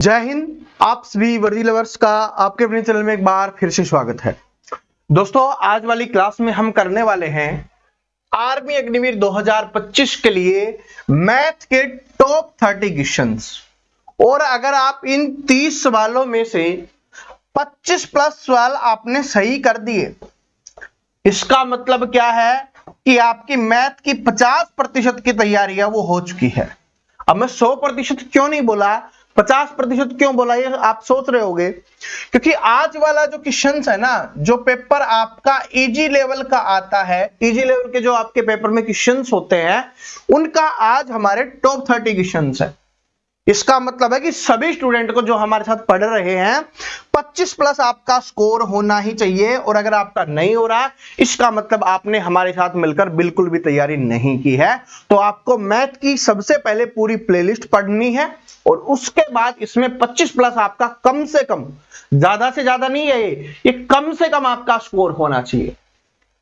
जय हिंद। आप सभी वर्दी लवर्स का आपके अपने चैनल में एक बार फिर से स्वागत है। दोस्तों, आज वाली क्लास में हम करने वाले हैं आर्मी अग्निवीर 2025 के लिए मैथ के टॉप 30 क्वेश्चंस। और अगर आप इन 30 सवालों में से 25 प्लस सवाल आपने सही कर दिए, इसका मतलब क्या है कि आपकी मैथ की 50% की तैयारी है वो हो चुकी है। अब मैं 100% क्यों नहीं बोला, 50% क्यों बोला, ये आप सोच रहे होंगे, क्योंकि आज वाला जो क्वेश्चंस है ना, जो पेपर आपका इजी लेवल का आता है, इजी लेवल के जो आपके पेपर में क्वेश्चंस होते हैं, उनका आज हमारे टॉप 30 क्वेश्चंस है। इसका मतलब है कि सभी स्टूडेंट को जो हमारे साथ पढ़ रहे हैं 25 प्लस आपका स्कोर होना ही चाहिए। और अगर आपका नहीं हो रहा, इसका मतलब आपने हमारे साथ मिलकर बिल्कुल भी तैयारी नहीं की है। तो आपको मैथ की सबसे पहले पूरी प्लेलिस्ट पढ़नी है और उसके बाद इसमें 25 प्लस आपका कम से कम, ज्यादा से ज्यादा नहीं है, ये कम से कम आपका स्कोर होना चाहिए।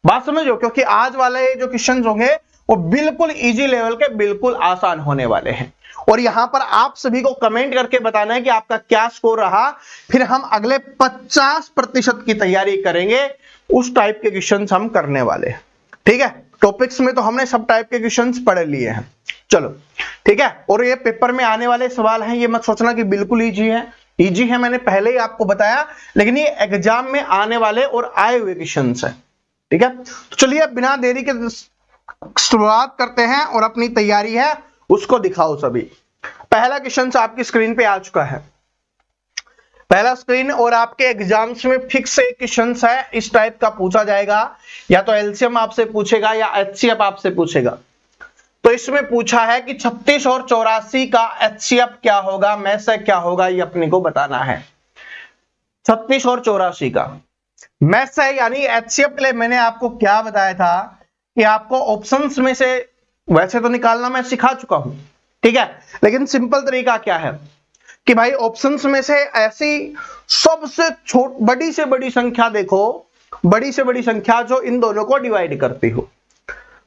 बात समझो, क्योंकि आज वाले जो क्वेश्चंस होंगे वो बिल्कुल इजी लेवल के, बिल्कुल आसान होने वाले हैं। और यहां पर आप सभी को कमेंट करके बताना है कि आपका क्या स्कोर रहा, फिर हम अगले 50% की तैयारी करेंगे। उस टाइप के क्वेश्चंस हम करने वाले हैं, ठीक है। टॉपिक्स में तो हमने सब टाइप के क्वेश्चंस पढ़ लिए हैं, चलो ठीक है। और ये पेपर में आने वाले सवाल हैं, ये मत सोचना कि बिल्कुल इजी है। इजी है, मैंने पहले ही आपको बताया, लेकिन ये एग्जाम में आने वाले और आए हुए क्वेश्चंस है, ठीक है। तो चलिए बिना देरी के शुरुआत करते हैं और अपनी तैयारी है उसको दिखाओ सभी। पहला क्वेश्चन आपकी स्क्रीन पे आ चुका है, पहला स्क्रीन, और आपके एग्जाम्स में फिक्स एक क्वेश्चन है, इस टाइप का पूछा जाएगा, या तो एलसीएम आपसे पूछेगा या एचसीएफ आपसे पूछेगा। तो इसमें पूछा है कि 36 और 84 का एचसीएफ क्या होगा, में से क्या होगा, ये अपने को बताना है। 36 और 84 का में से यानी एचसीएफ के लिए मैंने आपको क्या बताया था कि आपको ऑप्शंस में से वैसे तो निकालना मैं सिखा चुका हूं, ठीक है, लेकिन सिंपल तरीका क्या है कि भाई ऑप्शंस में से ऐसी सबसे बड़ी से बड़ी संख्या देखो, बड़ी से बड़ी संख्या जो इन दोनों को डिवाइड करती हो।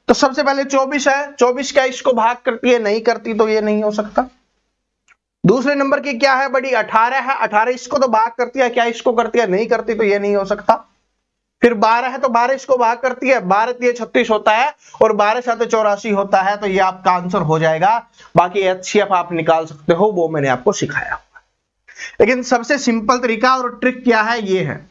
तो सबसे पहले 24 है, 24 क्या इसको भाग करती है, नहीं करती, तो ये नहीं हो सकता। दूसरे नंबर की क्या है, बड़ी 18 है, 18 इसको तो भाग करती है, क्या इसको करती है, नहीं करती, तो ये नहीं हो सकता। फिर 12 है, तो 12 इसको भाग करती है, 12 3 36 होता है और 12 7 84 होता है, तो ये आपका आंसर हो जाएगा। बाकी एचसीएफ आप निकाल सकते हो, वो मैंने आपको सिखाया। लेकिन सबसे सिंपल तरीका और ट्रिक क्या है, ये है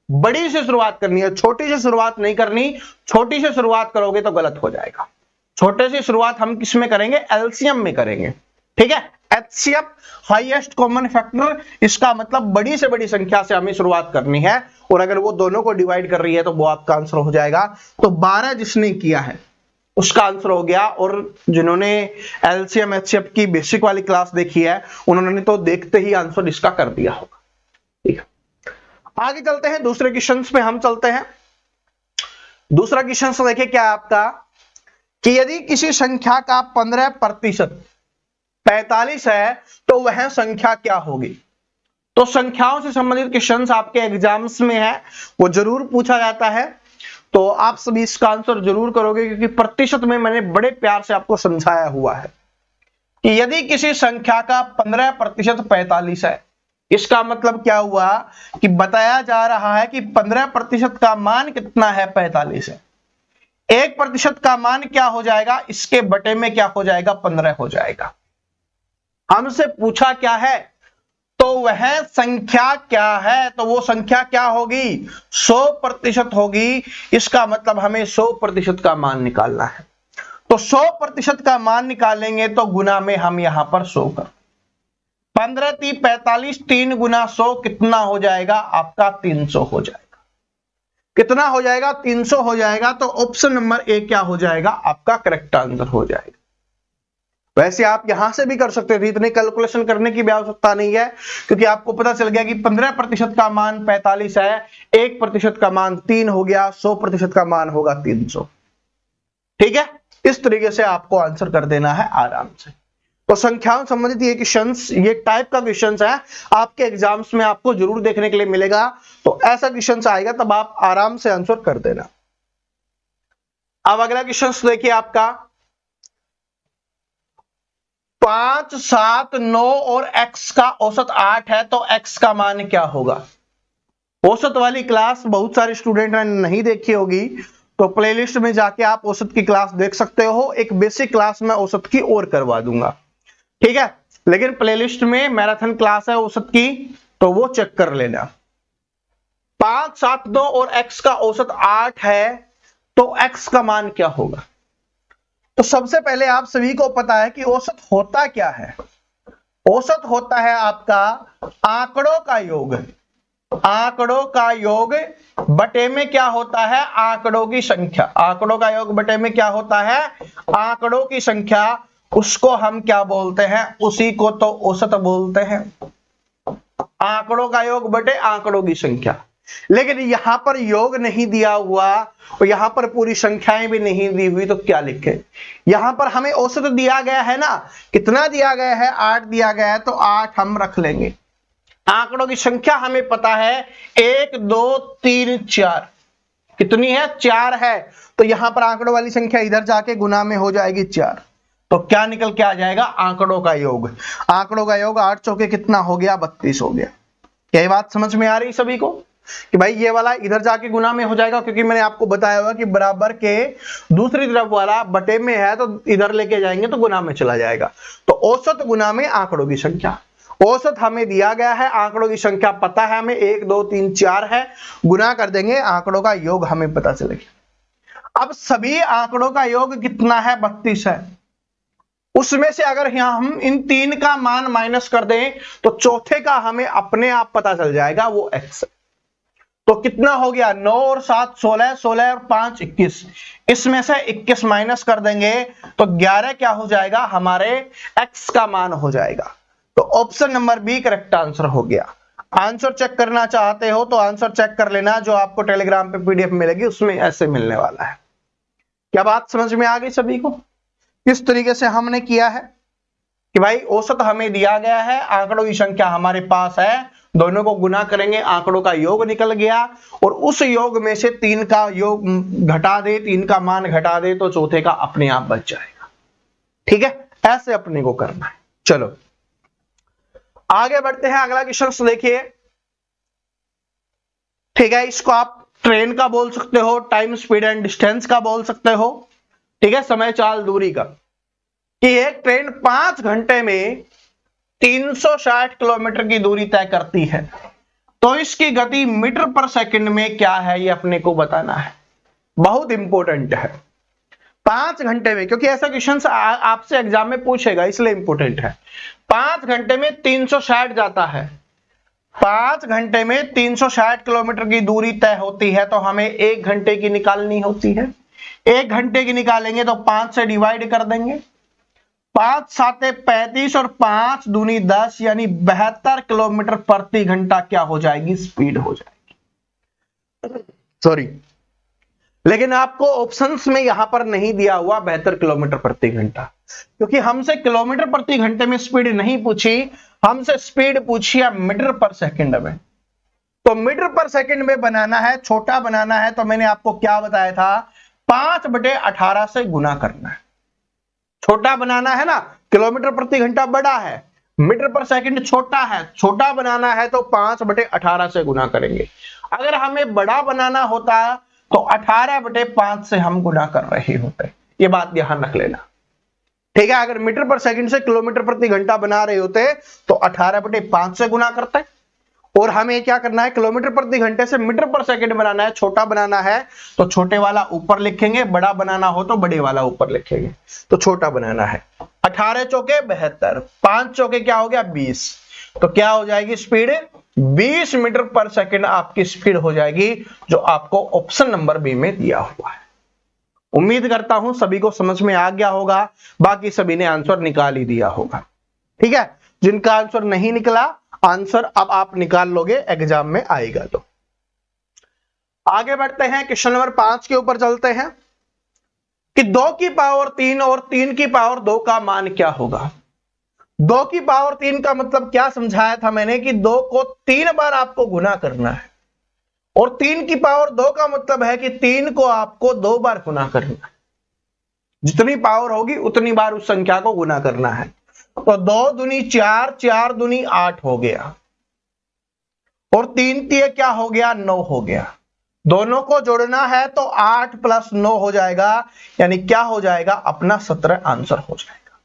बड़ी से शुरुआत करनी है, छोटी से शुरुआत नहीं करनी। छोटी से शुरुआत करोगे तो गलत हो जाएगा। छोटे से शुरुआत हम किस में करेंगे, एलसीएम में करेंगे, ठीक है। एचसीएफ हाईएस्ट कॉमन फैक्टर, इसका मतलब बड़ी से बड़ी संख्या से हमें शुरुआत करनी है, और अगर वो दोनों को डिवाइड कर रही है तो वो आपका आंसर हो जाएगा। तो 12 जिसने किया है उसका आंसर हो गया, और जिन्होंने एलसीएम एचसीएफ की बेसिक वाली क्लास देखी है उन्होंने तो देखते ही आंसर इसका कर दिया होगा, ठीक है। आगे चलते हैं, दूसरे क्वेश्चन पे हम चलते हैं। दूसरा क्वेश्चन देखिए क्या आपका, कि यदि किसी संख्या का 15% 45 है तो वह संख्या क्या होगी। तो संख्याओं से संबंधित क्वेश्चंस आपके एग्जाम्स में है, वो जरूर पूछा जाता है, तो आप सभी इसका आंसर जरूर करोगे, क्योंकि प्रतिशत में मैंने बड़े प्यार से आपको समझाया हुआ है कि यदि किसी संख्या का 15% 45 है, इसका मतलब क्या हुआ कि बताया जा रहा है कि 15% का मान कितना है, 45 है। 1% का मान क्या हो जाएगा, इसके बटे में क्या हो जाएगा, 15 हो जाएगा। हमसे पूछा क्या है, तो वह संख्या क्या है, तो वो संख्या क्या होगी, 100% होगी। इसका मतलब हमें 100% का मान निकालना है। तो 100% का मान निकालेंगे तो गुना में हम यहां पर 100 कर, 15 3 45, 3 गुना 100 कितना हो जाएगा आपका, 300 हो जाएगा। कितना हो जाएगा, 300 हो जाएगा। तो ऑप्शन नंबर ए क्या हो जाएगा, आपका करेक्ट आंसर हो जाएगा। वैसे आप यहां से भी कर सकते थे, इतने कैलकुलेशन करने की भी आवश्यकता नहीं है, क्योंकि आपको पता चल गया कि 15% का मान 45 है, 1% का मान 3 हो गया, 100% का मान होगा 300, ठीक है। इस तरीके से आपको आंसर कर देना है आराम से। तो संख्याओं संबंधित ये क्वेश्चंस, ये टाइप का क्वेश्चंस है, आपके एग्जाम्स में आपको जरूर देखने के लिए मिलेगा। तो ऐसा क्वेश्चंस आएगा तब आप आराम से आंसर कर देना। अब अगला क्वेश्चन देखिए आपका, 5, 7, 9 और x का औसत 8 है, तो x का मान क्या होगा? औसत वाली क्लास बहुत सारे स्टूडेंट ने नहीं देखी होगी, तो प्लेलिस्ट में जाके आप औसत की क्लास देख सकते हो। एक बेसिक क्लास में औसत की और करवा दूंगा, ठीक है, लेकिन प्लेलिस्ट में मैराथन क्लास है औसत की, तो वो चेक कर लेना। 5, 7, 9 और x का औसत 8 है, तो x का मान क्या होगा? तो सबसे पहले आप सभी को पता है कि औसत होता क्या है। औसत होता है आपका आंकड़ों का योग। आंकड़ों का योग बटे में क्या होता है? आंकड़ों की संख्या। आंकड़ों का योग बटे में क्या होता है? आंकड़ों की संख्या। उसको हम क्या बोलते हैं? उसी को तो औसत बोलते हैं। आंकड़ों का योग बटे आंकड़ों की संख्या। लेकिन यहां पर योग नहीं दिया हुआ और यहां पर पूरी संख्याएं भी नहीं दी हुई, तो क्या लिखे? यहां पर हमें औसत दिया गया है ना, कितना दिया गया है? 8 दिया गया है, तो 8 हम रख लेंगे। आंकड़ों की संख्या हमें पता है 1, 2, 3, 4। कितनी है? 4 है। तो यहां पर आंकड़ों वाली संख्या इधर जाके गुना में हो जाएगी 4। तो क्या निकल के आ जाएगा? आंकड़ों का योग। आंकड़ों का योग 8 चौके कितना हो गया? 32 हो गया। क्या बात समझ में आ रही सभी को कि भाई ये वाला इधर जाके गुना में हो जाएगा? क्योंकि मैंने आपको बताया हुआ कि बराबर के दूसरी तरफ वाला बटे में है, तो इधर लेके जाएंगे तो गुना में चला जाएगा। तो औसत गुना में आंकड़ों की संख्या। औसत हमें दिया गया है, आंकड़ों की संख्या पता है हमें, 1, 2, 3, 4 है, गुना कर देंगे, आंकड़ों का योग हमें पता चलेगा। अब सभी आंकड़ों का योग कितना है? 32 है। उसमें से अगर यहां हम इन 3 का मान माइनस कर दें, तो चौथे का हमें अपने आप पता चल जाएगा, वो x है। तो कितना हो गया? 9 और 7 16, 16 और 5 21। इसमें से 21 माइनस कर देंगे तो 11 क्या हो जाएगा? हमारे x का मान हो जाएगा। तो option number B correct answer हो गया। आंसर चेक करना चाहते हो तो आंसर चेक कर लेना, जो आपको टेलीग्राम पे पीडीएफ मिलेगी उसमें ऐसे मिलने वाला है। क्या बात समझ में आ गई सभी को? किस तरीके से हमने किया है कि भाई औसत हमें दिया गया है, आंकड़ों की संख्या हमारे पास है, दोनों को गुना करेंगे, आंकड़ों का योग निकल गया, और उस योग में से 3 का योग घटा दे, 3 का मान घटा दे, तो चौथे का अपने आप बच जाएगा। ठीक है, ऐसे अपने को करना है। चलो आगे बढ़ते हैं, अगला क्वेश्चन देखिए। ठीक है, इसको आप ट्रेन का बोल सकते हो, टाइम स्पीड एंड डिस्टेंस का बोल सकते हो। ठीक है, समय चाल दूरी का, कि एक ट्रेन 5 घंटे में 360 किलोमीटर की दूरी तय करती है, तो इसकी गति मीटर पर सेकंड में क्या है, ये अपने को बताना है। बहुत इंपॉर्टेंट है 5 घंटे में, क्योंकि ऐसा क्वेश्चन आपसे एग्जाम में पूछेगा, इसलिए इंपॉर्टेंट है। 5 घंटे में 360 जाता है, 5 घंटे में 360 किलोमीटर की दूरी तय होती है, तो हमें 1 घंटे की निकालनी होती है। 1 घंटे की निकालेंगे तो 5 से डिवाइड कर देंगे, 5 7 35 और 5 दूनी 10, यानी 72 किलोमीटर प्रति घंटा क्या हो जाएगी? स्पीड हो जाएगी। सॉरी, लेकिन आपको ऑप्शंस में यहां पर नहीं दिया हुआ 72 किलोमीटर प्रति घंटा, क्योंकि हमसे किलोमीटर प्रति घंटे में स्पीड नहीं पूछी, हमसे स्पीड पूछी है मीटर पर सेकंड में। तो मीटर पर सेकंड में बनाना है, छोटा बनाना है, तो मैंने आपको क्या बताया था? 5/18 से गुना करना है। छोटा बनाना है ना, किलोमीटर प्रति घंटा बड़ा है, मीटर पर सेकंड छोटा है, छोटा बनाना है तो 5/18 से गुना करेंगे। अगर हमें बड़ा बनाना होता तो 18/5 से हम गुना कर रहे होते। ये बात ध्यान रख लेना। ठीक है, अगर मीटर पर सेकंड से किलोमीटर प्रति घंटा बना रहे होते तो 18/5 से गुना करते, और हमें क्या करना है? किलोमीटर प्रति घंटे से मीटर पर सेकंड बनाना है, छोटा बनाना है तो छोटे वाला ऊपर लिखेंगे, बड़ा बनाना हो तो बड़े वाला ऊपर लिखेंगे। तो छोटा बनाना है, 18 चौके 72, 5 चौके क्या हो गया? 20। तो क्या हो जाएगी स्पीड? 20 मीटर पर सेकंड आपकी स्पीड हो जाएगी, जो आपको ऑप्शन नंबर बी में दिया हुआ है। उम्मीद करता हूं सभी को समझ में आ गया होगा, बाकी सभी ने आंसर निकाल ही दिया होगा। ठीक है, जिनका आंसर नहीं निकला, आंसर अब आप निकाल लोगे, एग्जाम में आएगा। तो आगे बढ़ते हैं, क्वेश्चन नंबर 5 के ऊपर चलते हैं कि 2 की पावर 3 और 3 की पावर 2 का मान क्या होगा। 2 की पावर 3 का मतलब क्या समझाया था मैंने कि 2 को 3 बार आपको गुना करना है, और 3 की पावर 2 का मतलब है कि 3 को आपको 2 बार गुना करना है। जितनी पावर होगी उतनी बार उस संख्या को गुना करना है। तो 2 दूनी 4, 4 दूनी 8 हो गया, और 3 तिये क्या हो गया, 9 हो गया। दोनों को जोड़ना है तो 8 + 9 हो जाएगा, यानी क्या हो जाएगा, अपना 17 आंसर हो जाएगा।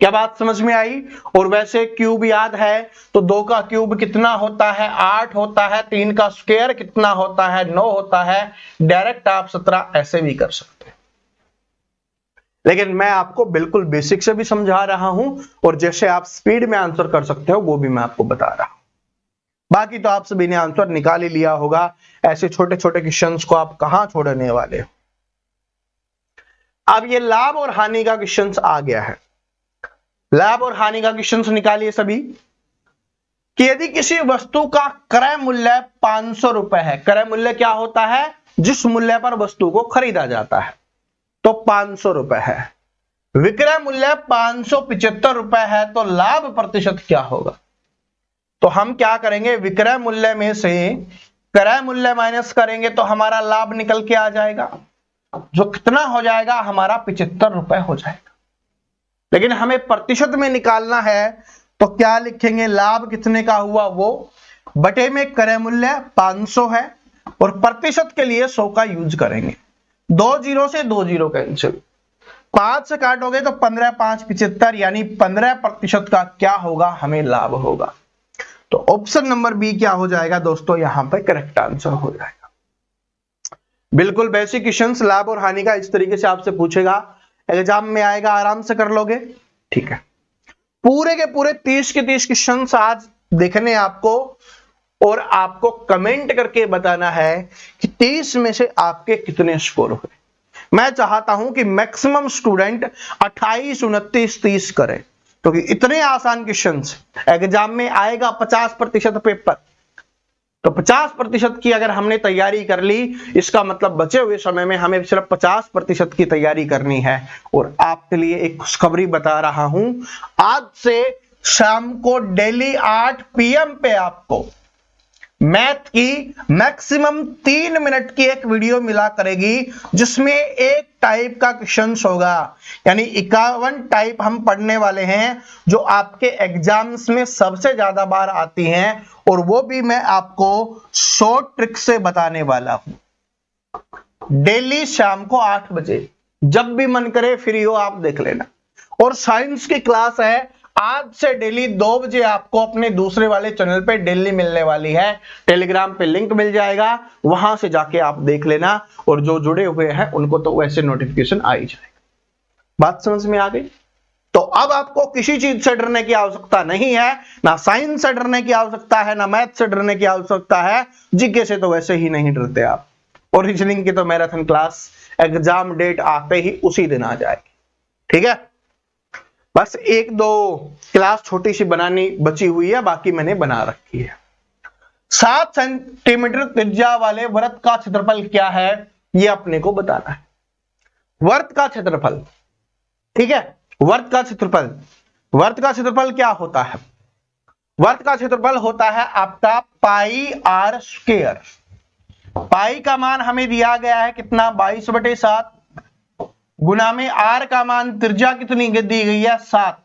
क्या बात समझ में आई? और वैसे क्यूब याद है तो 2 का क्यूब कितना होता है, 8 होता है। 3 का स्क्वायर कितना होता है, 9 होता है। डायरेक्ट आप 17 ऐसे भी कर सकते हैं, लेकिन मैं आपको बिल्कुल बेसिक से भी समझा रहा हूं, और जैसे आप स्पीड में आंसर कर सकते हो वो भी मैं आपको बता रहा हूं। बाकी तो आप सभी ने आंसर निकाल ही लिया होगा। ऐसे छोटे छोटे क्वेश्चंस को आप कहां छोड़ने वाले हो। अब ये लाभ और हानि का क्वेश्चन आ गया है। लाभ और हानि का क्वेश्चन निकालिए सभी, कि यदि किसी वस्तु का क्रय मूल्य 500 रुपए है। क्रय मूल्य क्या होता है, जिस मूल्य पर वस्तु को खरीदा जाता है, तो 500 रुपए है। विक्रय मूल्य 575 रुपए है, तो लाभ प्रतिशत क्या होगा। तो हम क्या करेंगे, विक्रय मूल्य में से क्रय मूल्य माइनस करेंगे तो हमारा लाभ निकल के आ जाएगा, जो कितना हो जाएगा, हमारा 75 रुपए हो जाएगा। लेकिन हमें प्रतिशत में निकालना है, तो क्या लिखेंगे, लाभ कितने का हुआ वो बटे में क्रय मूल्य 500 है, और प्रतिशत के लिए 100 का यूज करेंगे। 2 0 से 2 0 कैंसिल, 5 से काटोगे तो 15 5 75, यानी 15% का क्या होगा, हमें लाभ होगा। तो ऑप्शन नंबर बी क्या हो जाएगा दोस्तों, यहां पर करेक्ट आंसर हो जाएगा। बिल्कुल बेसिक क्वेश्चंस लाभ और हानि का इस तरीके से आपसे पूछेगा, एग्जाम में आएगा, आराम से कर लोगे, ठीक है। पूरे के पूरे 30 के 30 क्वेश्चंस आज देखने आपको, और आपको कमेंट करके बताना है कि 30 में से आपके कितने स्कोर हुए। मैं चाहता हूं कि मैक्सिमम स्टूडेंट 28 29 30 करें, क्योंकि इतने आसान क्वेश्चंस एग्जाम में आएगा 50% पेपर। तो 50% की अगर हमने तैयारी कर ली, इसका मतलब बचे हुए समय में हमें सिर्फ 50% की तैयारी करनी है। और आपके लिए एक खुशखबरी बता रहा हूं, आज से शाम को डेली 8 PM पे आपको मैथ की मैक्सिमम 3 मिनट की एक वीडियो मिला करेगी, जिसमें एक टाइप का क्वेश्चन होगा, यानी 51 टाइप हम पढ़ने वाले हैं, जो आपके एग्जाम्स में सबसे ज्यादा बार आती हैं, और वो भी मैं आपको शॉर्ट ट्रिक से बताने वाला हूं। डेली शाम को 8 बजे, जब भी मन करे फ्री हो आप देख लेना। और साइंस की क्लास है आज से डेली 2 बजे, आपको अपने दूसरे वाले चैनल पे डेली मिलने वाली है। टेलीग्राम पे लिंक मिल जाएगा, वहां से जाके आप देख लेना, और जो जुड़े हुए हैं उनको तो वैसे नोटिफिकेशन आ ही जाएगा। बात समझ में आ गई? तो अब आपको किसी चीज से डरने की आवश्यकता नहीं है, ना साइंस से डरने की आवश्यकता है, ना मैथ से डरने की आवश्यकता है। जीके से तो वैसे ही नहीं डरते आप, और रीजनिंग की तो मैराथन क्लास एग्जाम डेट आते ही उसी दिन आ जाएगी, ठीक है। बस 1-2 क्लास छोटी सी बनानी बची हुई है, बाकी मैंने बना रखी है। 7 सेंटीमीटर त्रिज्या वाले वृत्त का क्षेत्रफल क्या है, यह अपने को बताना है। वृत्त का क्षेत्रफल, ठीक है, वृत्त का क्षेत्रफल। वृत्त का क्षेत्रफल क्या होता है, वृत्त का क्षेत्रफल होता है आपका πr²। पाई का मान हमें दिया गया है कितना, 22/7, गुना में r का मान, त्रिज्या कितनी दी गई है 7,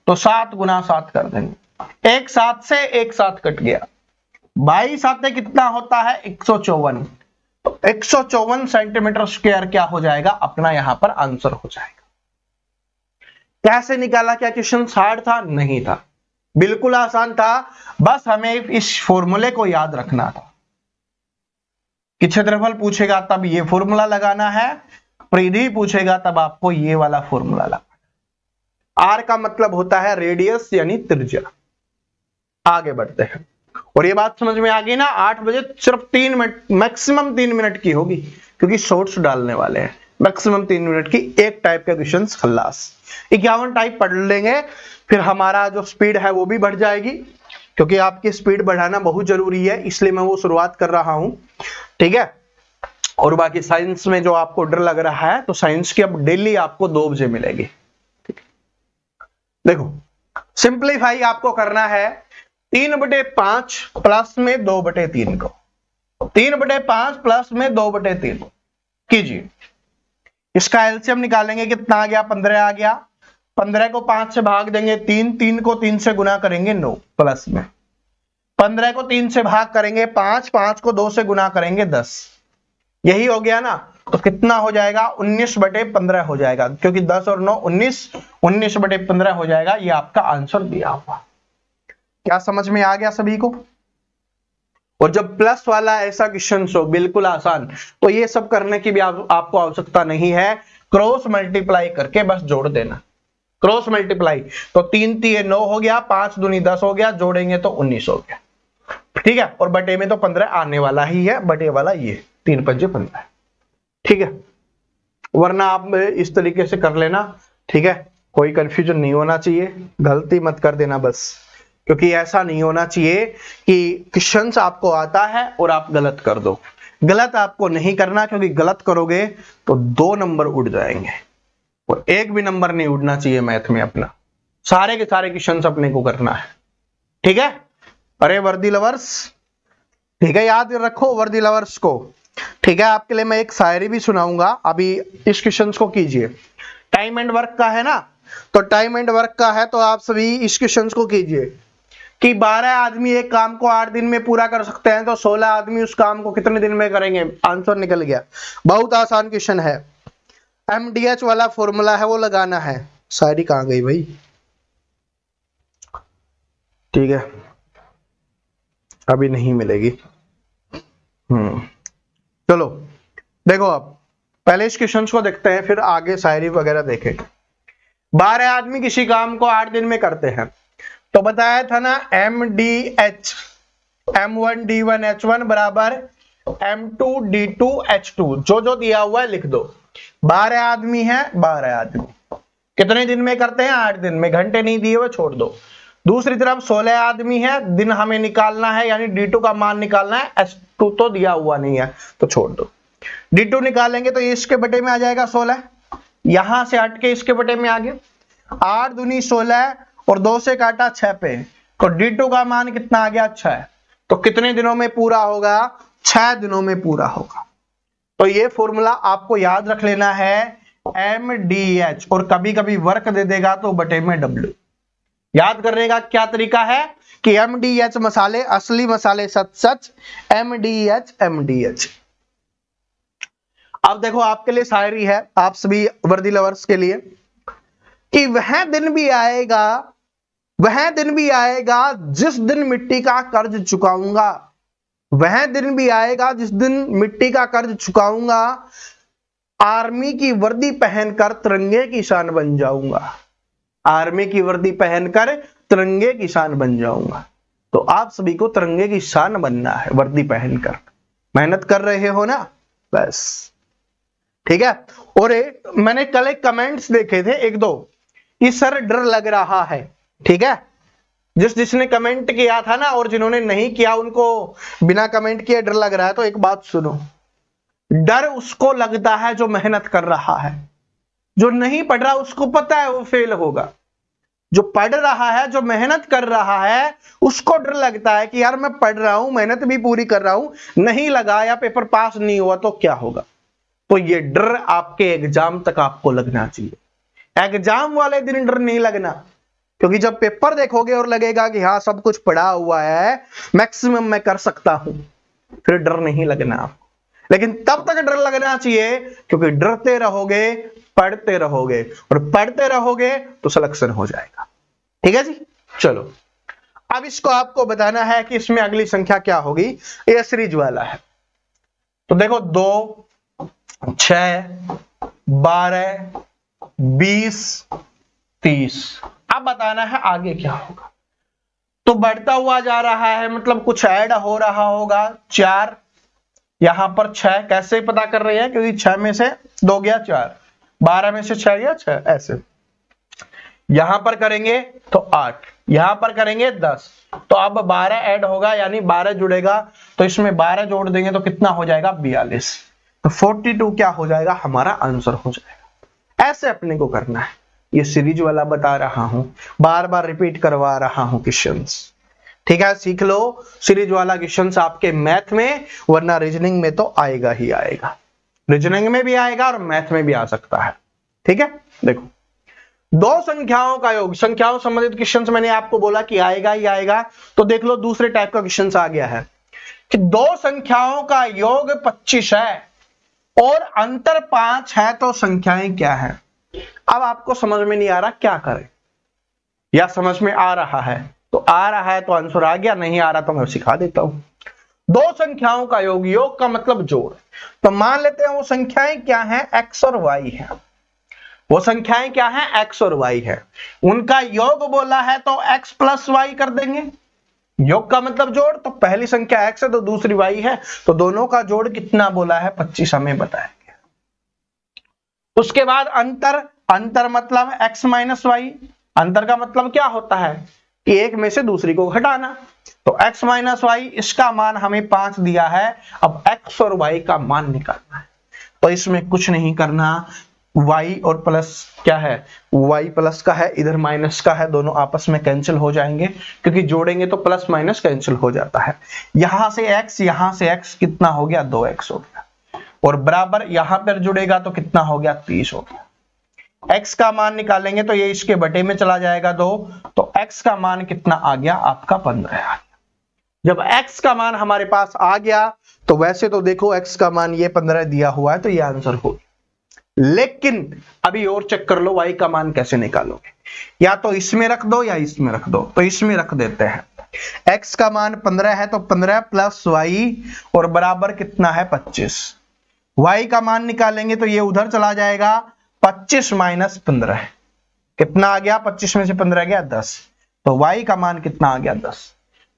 तो 7 × 7 कर देंगे। एक 7 से एक 7 कट गया, 22 7 कितना होता है 154, तो 154 सेंटीमीटर स्क्वायर क्या हो जाएगा, अपना यहां पर आंसर हो जाएगा। कैसे निकाला, क्या क्वेश्चन हार्ड था? नहीं था, बिल्कुल आसान था। बस हमें इस फॉर्मूले को याद रखना था कि क्षेत्रफल पूछेगा तब ये फॉर्मूला लगाना है, परिधि पूछेगा तब आपको ये वाला फॉर्मूला लगाना। आर का मतलब होता है रेडियस यानी त्रिज्या। आगे बढ़ते हैं, और ये बात समझ में आ गई ना। 8 बजे सिर्फ 3 मिनट, मैक्सिमम 3 मिनट की होगी, क्योंकि शॉर्ट्स डालने वाले हैं। मैक्सिमम 3 मिनट की, एक टाइप का क्वेश्चन खल्लास। 51 टाइप पढ़ लेंगे, फिर हमारा जो स्पीड है वो भी बढ़ जाएगी, क्योंकि आपकी स्पीड बढ़ाना बहुत जरूरी है, इसलिए मैं वो शुरुआत कर रहा हूं, ठीक है। और बाकी साइंस में जो आपको डर लग रहा है, तो साइंस की अब डेली आपको 2 बजे मिलेगी। देखो, सिंप्लीफाई आपको करना है 3/5 प्लस में 2/3 को, 3/5 प्लस में 2/3 कीजिए। इसका एलसीएम निकालेंगे, कितना आ गया, 15 आ गया। 15 को 5 से भाग देंगे 3, 3 को 3 से गुना करेंगे 9 प्लस में 15 को 3 से भाग करेंगे 5, 5 को 2 से गुना करेंगे 10। यही हो गया ना, तो कितना हो जाएगा 19/15 हो जाएगा, क्योंकि 10 और 9 19, 19/15 हो जाएगा। ये आपका आंसर दिया हुआ। क्या समझ में आ गया सभी को? और जब प्लस वाला ऐसा क्वेश्चन हो बिल्कुल आसान, तो ये सब करने की भी आपको आवश्यकता नहीं है, क्रॉस मल्टीप्लाई करके बस जोड़ देना। क्रॉस मल्टीप्लाई तो 3 3 9 हो गया, 5 दूनी 10 हो गया, जोड़ेंगे तो 19 हो गया। ठीक है, और बटे में तो 15 आने वाला ही है, बटे वाला ये 3 5 15। ठीक है, वरना आप इस तरीके से कर लेना। ठीक है, कोई कंफ्यूजन नहीं होना चाहिए, गलती मत कर देना बस, क्योंकि ऐसा नहीं होना चाहिए कि क्वेश्चंस आपको आता है और आप गलत कर दो। गलत आपको नहीं करना, क्योंकि गलत करोगे तो 2 नंबर उड़ जाएंगे और 1 भी नंबर नहीं उड़ना चाहिए मैथ में अपना। सारे के सारे क्वेश्चंस अपने को करना है। ठीक है, अरे वर्दी लवर्स, ठीक है, याद रखो वर्दी लवर्स को। ठीक है, आपके लिए मैं एक शायरी भी सुनाऊंगा, अभी इस क्वेश्चन को कीजिए। टाइम एंड वर्क का है ना, तो टाइम एंड वर्क का है, तो आप सभी इस क्वेश्चन को कीजिए कि 12 आदमी एक काम को 8 दिन में पूरा कर सकते हैं, तो 16 आदमी उस काम को कितने दिन में करेंगे? आंसर निकल गया। बहुत आसान क्वेश्चन है, MDH वाला फॉर्मूला है वो लगाना है। शायरी कहां गई भाई? ठीक है, अभी नहीं मिलेगी। चलो देखो, अब पहले इस क्वेश्चन को देखते हैं, फिर आगे शायरी वगैरह देखेंगे। 12 आदमी किसी काम को 8 दिन में करते हैं, तो बताया था ना MDH M1D1H1 बराबर M2D2H2, जो दिया हुआ है लिख दो। 12 आदमी है, 12 आदमी कितने दिन में करते हैं? 8 दिन में। घंटे नहीं दिए हुए, छोड़ दो। दूसरी तरफ 16 आदमी है, दिन हमें निकालना है, यानी D2 का मान निकालना है, H2 तो दिया हुआ नहीं है तो छोड़ दो। D2 निकालेंगे तो ये इसके बटे में आ जाएगा 16, यहां से हट के इसके बटे में आ गया। 8 दूनी 16 और 2 से काटा 6 पे, तो D2 का मान कितना आ गया? 6। तो कितने दिनों में पूरा होगा? 6 दिनों में पूरा होगा। तो ये फॉर्मूला आपको याद रख लेना है, MDH, और कभी कभी वर्क दे देगा तो बटे में W। याद करने का क्या तरीका है कि MDH मसाले असली मसाले सच सच, MDH MDH। अब देखो आपके लिए शायरी है, आप सभी वर्दी लवर्स के लिए, कि वह दिन भी आएगा, वह दिन भी आएगा जिस दिन मिट्टी का कर्ज चुकाऊंगा। वह दिन भी आएगा जिस दिन मिट्टी का कर्ज चुकाऊंगा, आर्मी की वर्दी पहनकर तिरंगे की शान बन जाऊंगा। आर्मी की वर्दी पहनकर तिरंगे की शान बन जाऊंगा। तो आप सभी को तिरंगे की शान बनना है, वर्दी पहनकर। मेहनत कर रहे हो ना, बस। ठीक है, और मैंने कल एक कमेंट्स देखे थे 1-2 कि सर डर लग रहा है। ठीक है, जिसने कमेंट किया था ना, और जिन्होंने नहीं किया उनको बिना कमेंट किए डर लग रहा है, तो एक बात सुनो, डर उसको लगता है जो मेहनत कर रहा है। जो नहीं पढ़ रहा उसको पता है वो फेल होगा। जो पढ़ रहा है, जो मेहनत कर रहा है, उसको डर लगता है कि यार मैं पढ़ रहा हूं, मेहनत भी पूरी कर रहा हूं, नहीं लगा या पेपर पास नहीं हुआ तो क्या होगा। तो ये डर आपके एग्जाम तक आपको लगना चाहिए। एग्जाम वाले दिन डर नहीं लगना, क्योंकि जब पेपर देखोगे और लगेगा कि हाँ सब कुछ पढ़ा हुआ है, मैक्सिमम मैं कर सकता हूं, फिर डर नहीं लगना आपको। लेकिन तब तक डर लगना चाहिए क्योंकि डरते रहोगे, पढ़ते रहोगे, और पढ़ते रहोगे तो सिलेक्शन हो जाएगा। ठीक है जी, चलो अब इसको आपको बताना है कि इसमें अगली संख्या क्या होगी। ये सीरीज वाला है, तो देखो 2 6 12 20 30। अब बताना है आगे क्या होगा। तो बढ़ता हुआ जा रहा है, मतलब कुछ ऐड हो रहा होगा। 4 यहां पर 6 कैसे पता कर रहे हैं, क्योंकि 6 में से 2 गया 4, 12 में से 6 गया 6, ऐसे। यहां पर करेंगे तो 8, यहां पर करेंगे 10, तो अब 12 ऐड होगा, यानी 12 जुड़ेगा, तो इसमें 12 जोड़ देंगे तो कितना हो जाएगा? 42। तो 42 क्या हो जाएगा? हमारा आंसर हो जाएगा। ऐसे अपने को करना है। ये सीरीज वाला बता रहा हूं, बार बार रिपीट करवा रहा हूं क्वेश्चंस। ठीक है, सीख लो सीरीज वाला क्वेश्चंस आपके मैथ में, वरना रीजनिंग में तो आएगा ही आएगा। रीजनिंग में भी आएगा और मैथ में भी आ सकता है। ठीक है, देखो दो संख्याओं का योग, संख्याओं संबंधित क्वेश्चंस मैंने आपको बोला कि आएगा ही आएगा, तो देख लो दूसरे टाइप का क्वेश्चंस आ गया है कि दो संख्याओं का योग 25 है और अंतर 5 है, तो संख्याएं क्या है। अब आपको समझ में नहीं आ रहा क्या करें, या समझ में आ रहा है? तो आ रहा है तो आंसर आ गया, नहीं आ रहा तो मैं सिखा देता हूं। दो संख्याओं का योग, योग का मतलब जोड़, तो मान लेते हैं वो संख्याएं क्या हैं, x और y है। वो संख्याएं क्या हैं, x और y है। उनका योग बोला है तो x प्लस y कर देंगे। योग का मतलब जोड़, तो पहली संख्या x है तो दूसरी y है, तो दोनों का जोड़ कितना बोला है, 25 हमें बताया गया। उसके बाद अंतर, अंतर मतलब x माइनस वाई। अंतर का मतलब क्या होता है कि एक में से दूसरी को घटाना, तो x माइनस वाई, इसका मान हमें 5 दिया है। अब x और y का मान निकालना है, तो इसमें कुछ नहीं करना, y और प्लस क्या है, y प्लस का है, इधर माइनस का है, दोनों आपस में कैंसिल हो जाएंगे, क्योंकि जोड़ेंगे तो प्लस माइनस कैंसिल हो जाता है। यहां से x, यहां से x कितना हो गया, 2x हो गया, और बराबर यहां पर जुड़ेगा तो कितना हो गया, 30 हो गया। x का मान निकालेंगे तो ये इसके बटे में चला जाएगा 2, तो x का मान कितना आ गया आपका, 15 आ गया। जब x का मान हमारे पास आ गया, तो वैसे तो देखो x का मान ये 15 दिया हुआ है, तो ये आंसर हो गया। लेकिन अभी और चेक कर लो y का मान कैसे निकालोगे, या तो इसमें रख दो या इसमें रख दो, तो इसमें रख देते हैं। x का मान 15 है तो 15 प्लस y और बराबर कितना है, 25। y का मान निकालेंगे तो ये उधर चला जाएगा, 25 माइनस 15 कितना आ गया, 25 में से 15 गया 10, तो y का मान कितना आ गया, 10।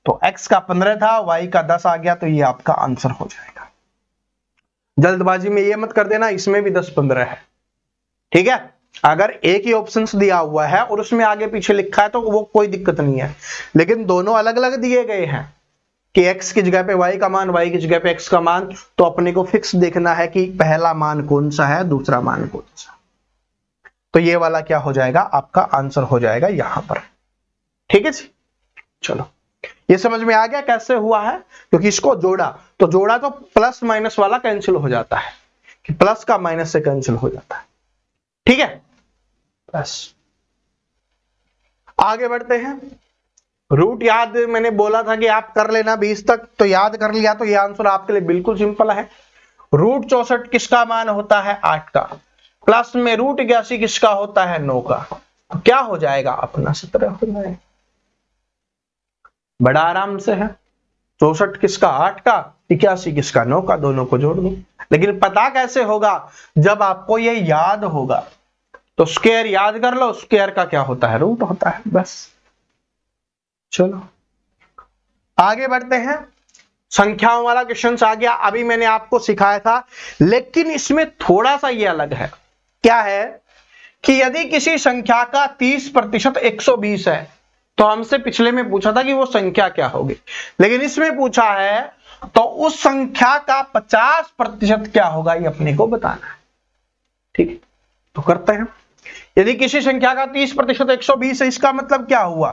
तो x का 15 था, y का 10 आ गया, तो ये आपका आंसर हो जाएगा। जल्दबाजी में ये मत कर देना इसमें भी 10 15 है, ठीक है। अगर एक ही ऑप्शन दिया हुआ है और उसमें आगे पीछे लिखा है तो वो कोई दिक्कत नहीं है, लेकिन दोनों अलग अलग दिए गए हैं कि x की जगह पे y का मान, y की जगह पे x का मान, तो अपने को फिक्स देखना है कि पहला मान कौन सा है, दूसरा मान कौन सा। तो ये वाला क्या हो जाएगा, आपका आंसर हो जाएगा यहां पर, ठीक है जी। चलो ये समझ में आ गया कैसे हुआ है, क्योंकि इसको जोड़ा तो प्लस माइनस वाला कैंसिल हो जाता है, कि प्लस का माइनस से कैंसिल हो जाता है, ठीक है। बस आगे बढ़ते हैं। रूट याद मैंने बोला था कि आप कर लेना 20 तक, तो याद कर लिया, तो ये आंसर आपके लिए बिल्कुल सिंपल है। रूट 64 किसका मान होता है, 8 का, प्लस में रूट 81 किसका होता है, 9 का, तो क्या हो जाएगा अपना 17 हो जाएगा। बड़ा आराम से है, 64 किसका, 8 का, 81 किसका, 9 का, दोनों को जोड़ दो। लेकिन पता कैसे होगा, जब आपको ये याद होगा, तो स्क्वायर याद कर लो, स्क्वायर का क्या होता है, रूट होता है, बस। चलो आगे बढ़ते हैं। संख्याओं वाला क्वेश्चन आ गया, अभी मैंने आपको सिखाया था, लेकिन इसमें थोड़ा सा ये अलग है। क्या है कि यदि किसी संख्या का 30% 120 है, तो हमसे पिछले में पूछा था कि वो संख्या क्या होगी, लेकिन इसमें पूछा है तो उस संख्या का 50% क्या होगा, ये अपने को बताना है, ठीक है। तो करते हैं। यदि किसी संख्या का 30% 120 है, इसका मतलब क्या हुआ,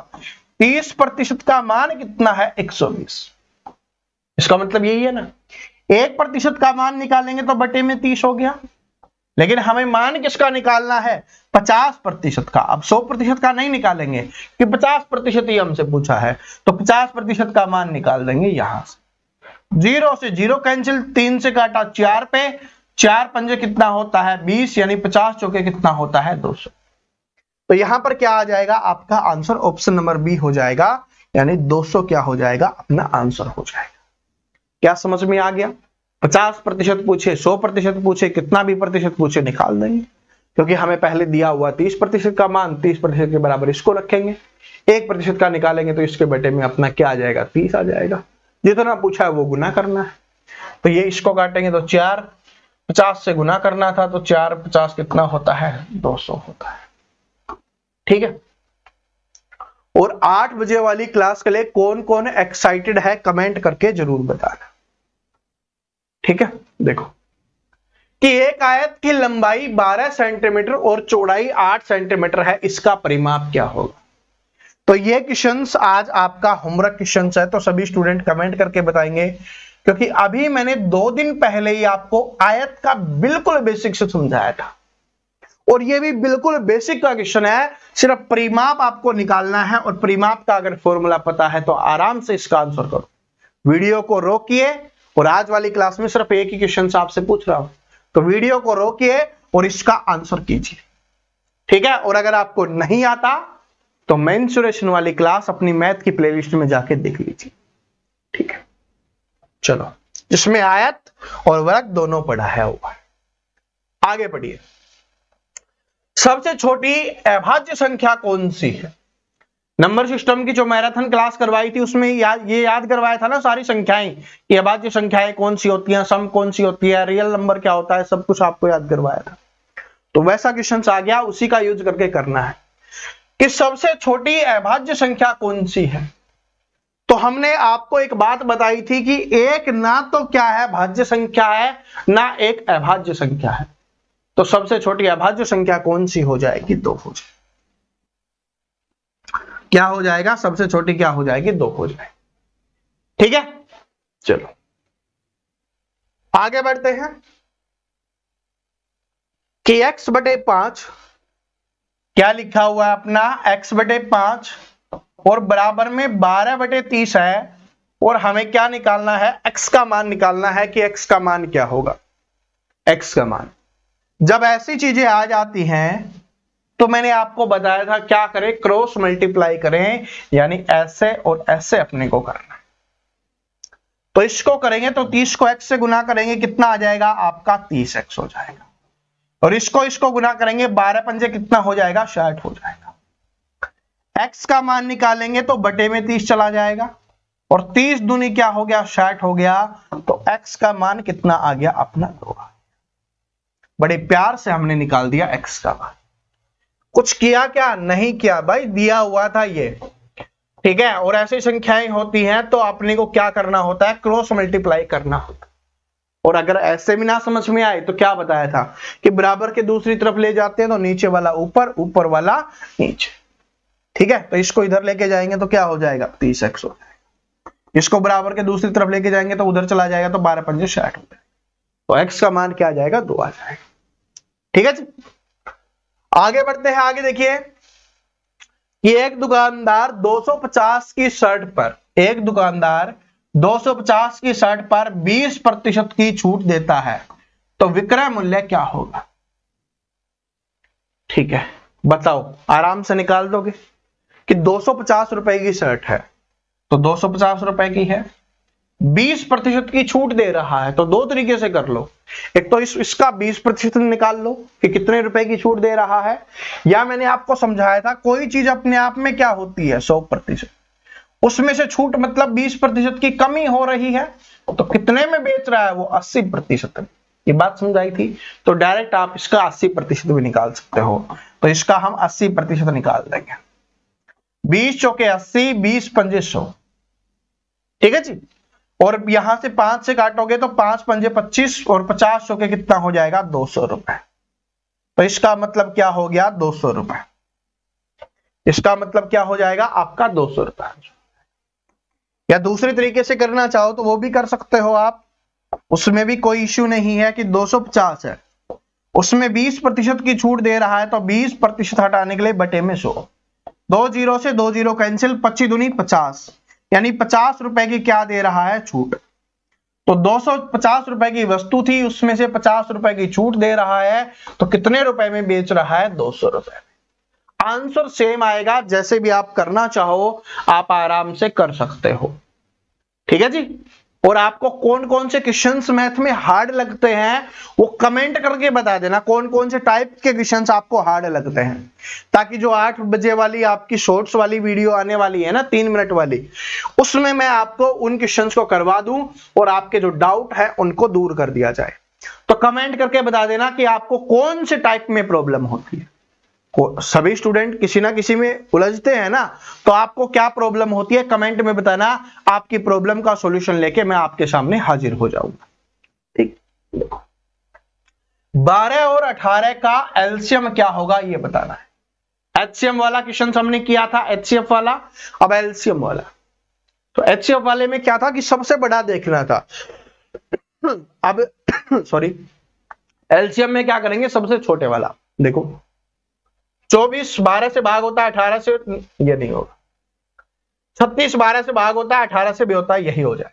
30% का मान कितना है, 120। इसका मतलब यही है ना, 1% का मान निकालेंगे तो बटे में 30 हो गया, लेकिन हमें मान किसका निकालना है, 50% का। अब 100% का नहीं निकालेंगे कि 50% ही हमसे पूछा है, तो 50% का मान निकाल देंगे यहां से। 0 से 0 कैंसिल, 3 से काटा 4 पे, 4 पंजे कितना होता है, 20, यानी 50 चौके कितना होता है, 200। तो यहां पर क्या आ जाएगा, आपका आंसर ऑप्शन नंबर बी हो जाएगा, यानी 200 क्या हो जाएगा, अपना आंसर हो जाएगा। क्या समझ में आ गया। 50% पूछे, 100% पूछे, कितना भी प्रतिशत पूछे, निकाल देंगे, क्योंकि हमें पहले दिया हुआ 30% का मान, 30% के बराबर इसको रखेंगे, 1% का निकालेंगे तो इसके बटे में अपना क्या आ जाएगा, 30 आ जाएगा। जितना पूछा है वो गुना करना है, तो ये इसको काटेंगे तो 4, 50 से गुना करना था, तो 4 50 कितना होता है, 200 होता है, ठीक है। और 8 बजे वाली क्लास के लिए कौन कौन एक्साइटेड है, कमेंट करके जरूर बताना, ठीक है। देखो कि एक आयत की लंबाई 12 सेंटीमीटर और चौड़ाई 8 सेंटीमीटर है, इसका परिमाप क्या होगा। तो ये क्वेश्चंस आज आपका होमवर्क क्वेश्चंस है, तो सभी स्टूडेंट कमेंट करके बताएंगे, क्योंकि अभी मैंने 2 दिन पहले ही आपको आयत का बिल्कुल बेसिक से समझाया था, और ये भी बिल्कुल बेसिक का क्वेश्चन है, सिर्फ परिमाप आपको निकालना है और परिमाप का अगर फॉर्मूला पता है तो आराम से इसका आंसर करो। वीडियो को रोकिए और आज वाली क्लास में सिर्फ एक ही क्वेश्चन से आपसे पूछ रहा हूं, तो वीडियो को रोकिए और इसका आंसर कीजिए, ठीक है। और अगर आपको नहीं आता तो मेंसुरेशन वाली क्लास अपनी मैथ की प्लेलिस्ट में जाके देख लीजिए, ठीक है। चलो, जिसमें आयत और वर्ग दोनों पढ़ा है हुआ है। आगे बढ़िए। सबसे छोटी अभाज्य संख्या कौन सी है? नंबर सिस्टम की जो मैराथन क्लास करवाई थी उसमें ये याद करवाया था ना सारी संख्याएं, कि अभाज्य संख्याएं कौन सी होती हैं, सम कौन सी होती है, रियल नंबर क्या होता है, सब कुछ आपको याद करवाया था। तो वैसा क्वेश्चन आ गया, उसी का यूज करके करना है कि सबसे छोटी अभाज्य संख्या कौन सी है। तो हमने आपको एक बात बताई थी कि एक ना तो क्या है भाज्य संख्या है, ना एक अभाज्य संख्या है। तो सबसे छोटी अभाज्य संख्या कौन सी हो जाएगी? 2 हो जाएगी। क्या हो जाएगा? सबसे छोटी क्या हो जाएगी? 2 हो जाएगी, ठीक है। चलो आगे बढ़ते हैं कि x/5 क्या लिखा हुआ है अपना? x/5 और बराबर में 12/30 है, और हमें क्या निकालना है? x का मान निकालना है कि x का मान क्या होगा। x का मान जब ऐसी चीजें आ जाती हैं तो मैंने आपको बताया था क्या करें, क्रॉस मल्टीप्लाई करें, यानी ऐसे और ऐसे अपने को करना है। तो इसको करेंगे तो 30 को x से गुना करेंगे, कितना आ जाएगा आपका? 30x हो जाएगा। और इसको गुना करेंगे, 12 पंजे कितना हो जाएगा? 60 हो जाएगा। x का मान निकालेंगे तो बटे में 30 चला जाएगा, और 30 दूनी क्या हो गया? 60 हो गया। तो x का मान कितना आ गया अपना? 2। बड़े प्यार से हमने निकाल दिया x का मान। कुछ किया क्या? नहीं किया भाई, दिया हुआ था ये, ठीक है। और ऐसी संख्याएं होती हैं तो अपने को क्या करना होता है? क्रॉस मल्टीप्लाई करना होता है। और अगर ऐसे भी ना समझ में आए तो क्या बताया था कि बराबर के दूसरी तरफ ले जाते हैं तो नीचे वाला ऊपर, ऊपर वाला नीचे, ठीक है। तो इसको इधर लेके जाएंगे तो क्या हो जाएगा? 30x हो जाएगा। इसको बराबर के दूसरी तरफ लेके जाएंगे तो उधर चला जाएगा, तो 12 पंजे 60 हो जाएगा। तो x का मान क्या आ जाएगा? 2 आ जाएगा, ठीक है जी। आगे बढ़ते हैं। आगे देखिए कि एक दुकानदार 250 की शर्ट पर, एक दुकानदार 250 की शर्ट पर 20% की छूट देता है, तो विक्रय मूल्य क्या होगा? ठीक है, बताओ, आराम से निकाल दोगे कि 250 रुपए की शर्ट है, तो 250 रुपए की है, 20% की छूट दे रहा है, तो 2 तरीके से कर लो। एक तो इसका 20% निकाल लो कि कितने रुपए की छूट दे रहा है, या मैंने आपको समझाया था कोई चीज अपने आप में क्या होती है? 100%। उसमें से छूट मतलब 20% की कमी हो रही है, तो कितने में बेच रहा है वो? 80%। ये बात समझाई थी। तो डायरेक्ट आप इसका 80% भी निकाल सकते हो। तो इसका हम 80% निकाल देंगे। 20 चौके 80, 20 पंजे 100, ठीक है जी। और यहां से 5 से काटोगे तो 5 पंजे 25, और 50 चौके कितना हो जाएगा? 200 रुपए। तो इसका मतलब क्या हो गया? 200 रुपए। इसका मतलब क्या हो जाएगा आपका? 200 रुपए। या दूसरे तरीके से करना चाहो तो वो भी कर सकते हो आप, उसमें भी कोई इश्यू नहीं है कि 250 है, उसमें 20% की छूट दे रहा है, तो 20% हटाने के लिए बटे में 100, 2 जीरो से 2 जीरो कैंसिल, 25 दूनी 50, यानी 50 रुपए की क्या दे रहा है? छूट। तो 250 रुपए की वस्तु थी, उसमें से 50 रुपए की छूट दे रहा है, तो कितने रुपए में बेच रहा है? 200 रुपए। आंसर सेम आएगा, जैसे भी आप करना चाहो आप आराम से कर सकते हो, ठीक है जी। और आपको कौन कौन से क्वेश्चंस मैथ में हार्ड लगते हैं वो कमेंट करके बता देना, कौन कौन से टाइप के क्वेश्चंस आपको हार्ड लगते हैं, ताकि जो 8 बजे वाली आपकी शॉर्ट्स वाली वीडियो आने वाली है ना 3 मिनट वाली, उसमें मैं आपको उन क्वेश्चंस को करवा दूं और आपके जो डाउट है उनको दूर कर दिया जाए। तो कमेंट करके बता देना कि आपको कौन से टाइप में प्रॉब्लम होती है। सभी स्टूडेंट किसी ना किसी में उलझते हैं ना, तो आपको क्या प्रॉब्लम होती है कमेंट में बताना, आपकी प्रॉब्लम का सॉल्यूशन लेके मैं आपके सामने हाजिर हो जाऊंगा, ठीक। 12 और 18 का एलसीएम क्या होगा ये बताना है। एचसीएम वाला क्वेश्चन हमने किया था, एचसीएफ वाला, अब एलसीएम वाला। तो एचसीएफ वाले में क्या था कि सबसे बड़ा देखना था, अब सॉरी एलसीएम में क्या करेंगे? सबसे छोटे वाला। देखो 24 12 से भाग होता है 18 से, ये नहीं होगा। 36 12 से भाग होता है 18 से भी होता है, यही हो जाएगा।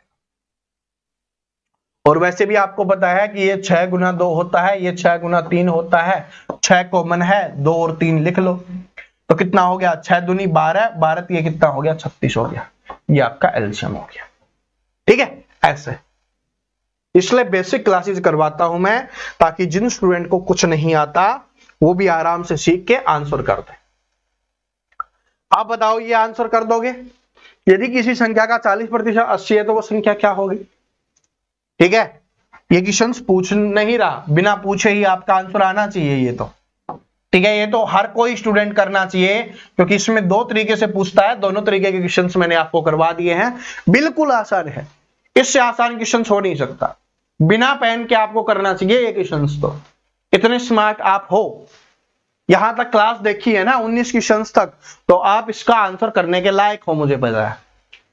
और वैसे भी आपको पता है कि ये 6 गुना 2 होता है, ये 6 गुना 3 होता है, 6 कॉमन है, 2 और 3 लिख लो तो कितना हो गया, 6 दूनी 12, 12 ये कितना हो गया, 36 हो गया। ये आपका एलसीएम हो गया। ठीक है, ऐसे इसलिए बेसिक क्लासेस करवाता हूं मैं, ताकि जिन स्टूडेंट को कुछ नहीं आता वो भी आराम से सीख के आंसर कर दे। आप बताओ ये आंसर कर दोगे? यदि किसी संख्या का 40% 80 है तो वो संख्या क्या होगी? ठीक है, ये क्वेश्चन पूछ नहीं रहा, बिना पूछे ही आपका आंसर आना चाहिए ये तो। ठीक है, ये तो हर कोई स्टूडेंट करना चाहिए, क्योंकि इसमें 2 तरीके से पूछता है, दोनों तरीके के क्वेश्चंस मैंने आपको करवा दिए हैं। बिल्कुल आसान है, इससे आसान क्वेश्चन हो नहीं सकता। बिना पेन के आपको करना चाहिए ये क्वेश्चंस, तो इतने स्मार्ट आप हो। यहां तक क्लास देखी है ना 19 क्वेश्चंस तक, तो आप इसका आंसर करने के लायक हो, मुझे पता है।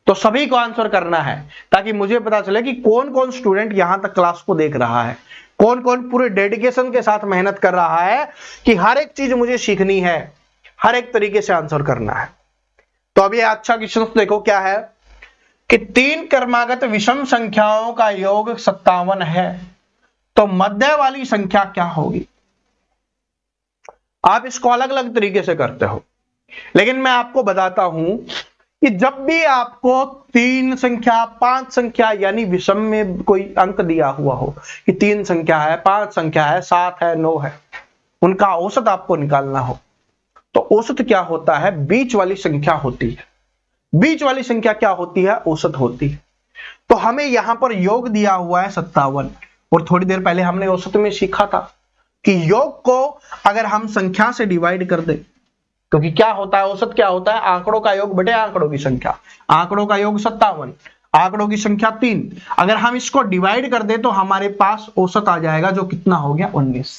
तो सभी को आंसर करना है, ताकि मुझे पता चले कि कौन कौन स्टूडेंट यहां तक क्लास को देख रहा है, कौन कौन पूरे डेडिकेशन के साथ मेहनत कर रहा है कि हर एक चीज मुझे सीखनी है, हर एक तरीके से आंसर करना है। तो अब ये अच्छा क्वेश्चन देखो क्या है कि 3 क्रमागत विषम संख्याओं का योग 57 है, तो मध्य वाली संख्या क्या होगी? आप इसको अलग अलग तरीके से करते हो, लेकिन मैं आपको बताता हूं कि जब भी आपको 3 संख्या 5 संख्या यानी विषम में कोई अंक दिया हुआ हो कि 3 संख्या है, 5 संख्या है, 7 है, 9 है, उनका औसत आपको निकालना हो, तो औसत क्या होता है? बीच वाली संख्या होती है। बीच वाली संख्या क्या होती है? औसत होती है। तो हमें यहां पर योग दिया हुआ है 57, और थोड़ी देर पहले हमने औसत में सीखा था कि योग को अगर हम संख्या से डिवाइड कर दें, क्योंकि क्या होता है, औसत क्या होता है? आंकड़ों का योग बटे आंकड़ों की संख्या। आंकड़ों का योग 57, आंकड़ों की संख्या 3। अगर हम इसको डिवाइड कर दें तो हमारे पास औसत आ जाएगा, जो कितना हो गया? 19।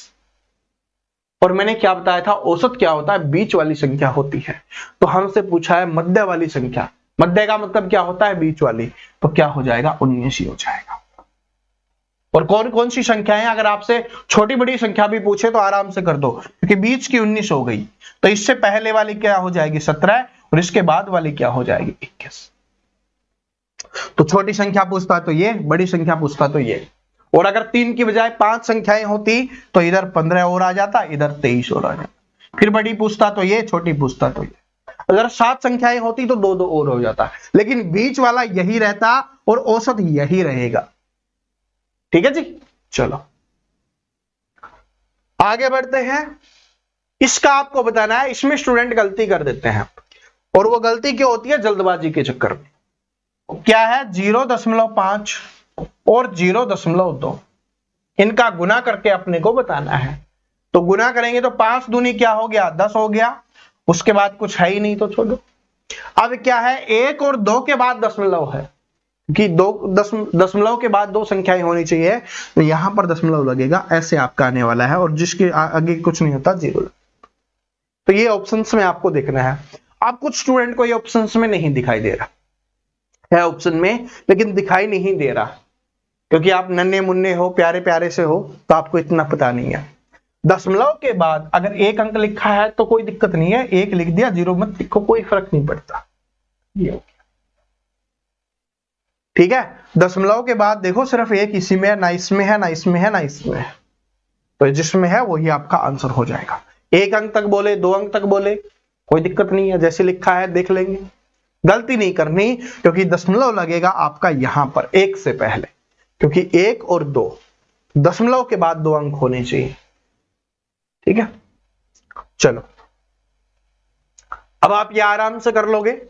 और मैंने क्या बताया था? औसत क्या होता है? बीच वाली संख्या होती है। तो हमसे पूछा है मध्य वाली संख्या। मध्य का मतलब क्या होता है? बीच वाली। तो क्या हो जाएगा? 19 ही हो जाएगा। और कौन कौन सी संख्याएं, अगर आपसे छोटी बड़ी संख्या भी पूछे तो आराम से कर दो, क्योंकि बीच की 19 हो गई, तो इससे पहले वाली क्या हो जाएगी? 17, और इसके बाद वाली क्या हो जाएगी? 21। तो छोटी संख्या पूछता तो ये, बड़ी संख्या पूछता तो ये। और अगर 3 की बजाय 5 संख्याएं होती तो इधर 15 और आ जाता, इधर 23 और आ जाता। फिर बड़ी पूछता तो ये, छोटी पूछता तो ये। अगर 7 संख्याएं होती तो 2 2 और हो जाता, लेकिन बीच वाला यही रहता और औसत यही रहेगा। ठीक है जी, चलो आगे बढ़ते हैं। इसका आपको बताना है, इसमें स्टूडेंट गलती कर देते हैं, और वो गलती क्यों होती है? जल्दबाजी के चक्कर में। क्या है? 0.5 और 0.2, इनका गुना करके अपने को बताना है। तो गुना करेंगे तो 5 दूनी क्या हो गया? 10 हो गया। उसके बाद कुछ है ही नहीं तो छोड़ो। अब क्या है? 1 और 2 के बाद दशमलव है, कि 2 दशमलव के बाद 2 संख्याएं होनी चाहिए, तो यहां पर दशमलव लगेगा, ऐसे आपका आने वाला है, और जिसके आगे कुछ नहीं होता 0। तो ये ऑप्शंस में आपको देखना है। आप कुछ स्टूडेंट को ये ऑप्शंस में नहीं दिखाई दे रहा है, ऑप्शन में लेकिन दिखाई नहीं दे रहा, क्योंकि आप नन्हे मुन्ने हो, प्यारे प्यारे से हो, तो आपको इतना पता नहीं है। दशमलव के बाद अगर 1 अंक लिखा है तो कोई दिक्कत नहीं है, 1 लिख दिया, 0 मत लिखो, कोई फर्क नहीं पड़ता। ये ठीक है। दशमलव के बाद देखो सिर्फ 1 इसी में है, ना इसमें है, ना इसमें है, ना इसमें है, तो जिसमें है वही आपका आंसर हो जाएगा। 1 अंक तक बोले, 2 अंक तक बोले, कोई दिक्कत नहीं है, जैसे लिखा है देख लेंगे। गलती नहीं करनी, क्योंकि दशमलव लगेगा आपका यहां पर 1 से पहले, क्योंकि 1 और 2 दशमलव के बाद 2 अंक होने चाहिए। ठीक है, चलो अब आप ये आराम से कर लोगे।